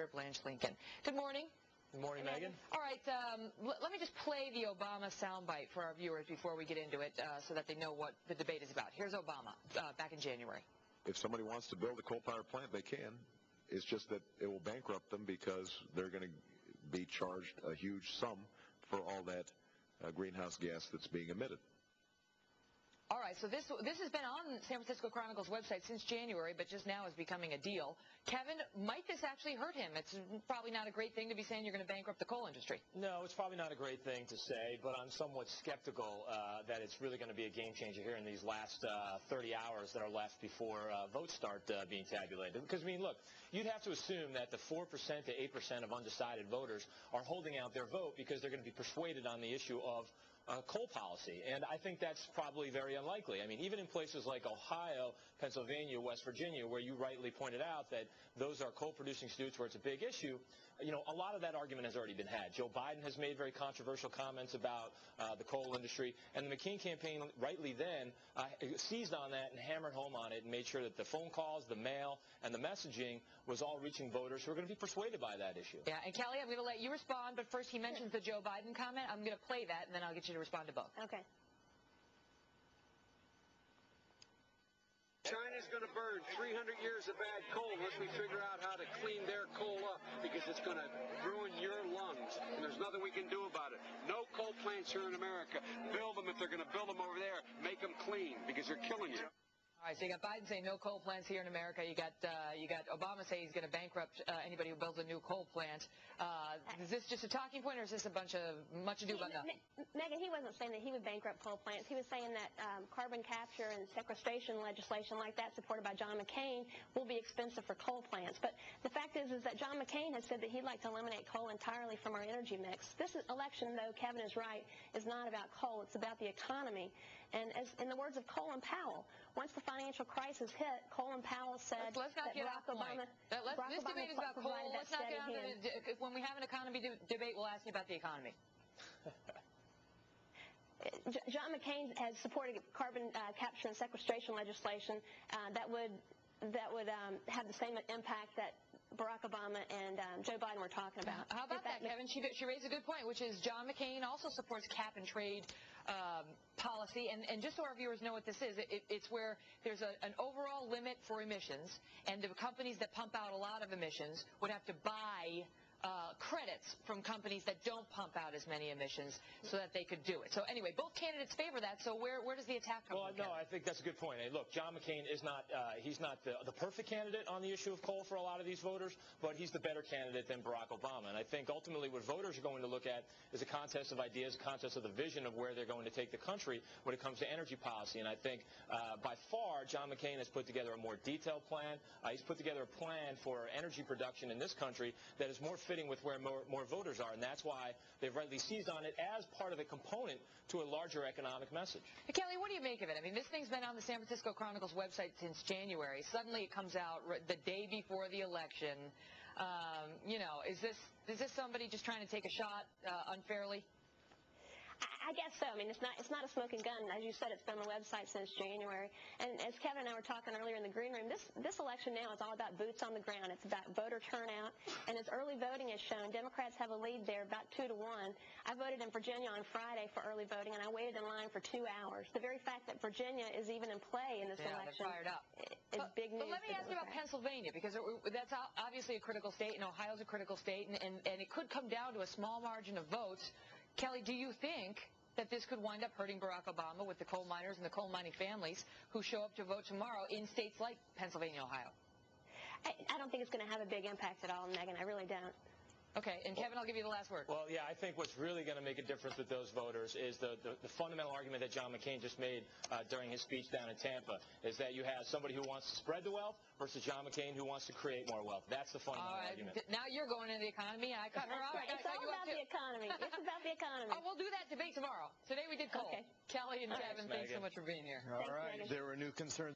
Senator Blanche Lincoln. Good morning. Good morning, Megan. All right, let me just play the Obama soundbite for our viewers before we get into it so that they know what the debate is about. Here's Obama back in January. If somebody wants to build a coal power plant, they can. It's just that it will bankrupt them because they're going to be charged a huge sum for all that greenhouse gas that's being emitted. All right, so this has been on San Francisco Chronicle's website since January, but just now is becoming a deal. Kevin, might this actually hurt him? It's probably not a great thing to be saying you're going to bankrupt the coal industry. No, it's probably not a great thing to say, but I'm somewhat skeptical that it's really going to be a game changer here in these last 30 hours that are left before votes start being tabulated. Because, I mean, look, you'd have to assume that the 4% to 8% of undecided voters are holding out their vote because they're going to be persuaded on the issue of coal policy, and I think that's probably very unlikely. I mean, even in places like Ohio, Pennsylvania, West Virginia, where you rightly pointed out that those are coal-producing states where it's a big issue, you know, a lot of that argument has already been had. Joe Biden has made very controversial comments about the coal industry, and the McCain campaign rightly then seized on that and hammered home on it and made sure that the phone calls, the mail, and the messaging was all reaching voters who are going to be persuaded by that issue. Yeah, and Kelly, I'm going to let you respond, but first he mentions the Joe Biden comment. I'm going to play that, and then I'll get you to respond to both. Okay. China's going to burn 300 years of bad coal unless we figure out how to clean their coal up, because it's going to ruin your lungs, and there's nothing we can do about it. No coal plants here in America. Build them if they're going to build them over there. Make them clean, because they're killing you. All right, so you got Biden saying no coal plants here in America. You got Obama saying he's going to bankrupt anybody who builds a new coal plant. Is this just a talking point, or is this a bunch of much ado about nothing? Megan, he wasn't saying that he would bankrupt coal plants. He was saying that carbon capture and sequestration legislation like that, supported by John McCain, will be expensive for coal plants. But the fact is that John McCain has said that he'd like to eliminate coal entirely from our energy mix. This election, though, Kevin is right, is not about coal. It's about the economy. And as in the words of Colin Powell, once the financial crisis hit, Colin Powell said let's not get off point. This debate is about coal. Let's not get on to when we have an economy debate, we'll ask you about the economy. John McCain has supported carbon capture and sequestration legislation that would have the same impact that Barack Obama and Joe Biden were talking about. How about that, Kevin? She raised a good point, which is John McCain also supports cap-and-trade policy. And just so our viewers know what this is, it's where there's an overall limit for emissions, and the companies that pump out a lot of emissions would have to buy credits from companies that don't pump out as many emissions so that they could do it. So anyway, both candidates favor that. So where does the attack come from? Well, no, I think that's a good point. Hey, look, John McCain is not he's not the perfect candidate on the issue of coal for a lot of these voters, but he's the better candidate than Barack Obama. And I think ultimately what voters are going to look at is a contest of ideas, a contest of the vision of where they're going to take the country when it comes to energy policy. And I think by far John McCain has put together a more detailed plan. He's put together a plan for energy production in this country that is more fitting with where more voters are, and that's why they've rightly seized on it as part of a component to a larger economic message. Hey, Kelly, what do you make of it? I mean, this thing's been on the San Francisco Chronicle's website since January. Suddenly it comes out the day before the election. You know, is this somebody just trying to take a shot unfairly? I guess so. I mean, it's not a smoking gun. As you said, it's been on the website since January. And as Kevin and I were talking earlier in the green room, this election now is all about boots on the ground. It's about voter turnout. And as early voting has shown, Democrats have a lead there, about 2 to 1. I voted in Virginia on Friday for early voting, and I waited in line for 2 hours. The very fact that Virginia is even in play in this election fired up. is big news. But let me ask you about Pennsylvania, because that's obviously a critical state, and Ohio's a critical state, and it could come down to a small margin of votes. Kelly, do you think that this could wind up hurting Barack Obama with the coal miners and the coal mining families who show up to vote tomorrow in states like Pennsylvania, Ohio? I don't think it's going to have a big impact at all, Megan. I really don't. Okay, and Kevin, I'll give you the last word. Well, yeah, I think what's really going to make a difference with those voters is the fundamental argument that John McCain just made during his speech down in Tampa, is that you have somebody who wants to spread the wealth versus John McCain who wants to create more wealth. That's the fundamental argument. Now you're going into the economy, and I cut her off. It's all about the economy. It's about the economy. Oh, we'll do that debate tomorrow. Today we did coal. Okay. Kelly and Kevin, thanks so much for being here. All right. There were new concerns.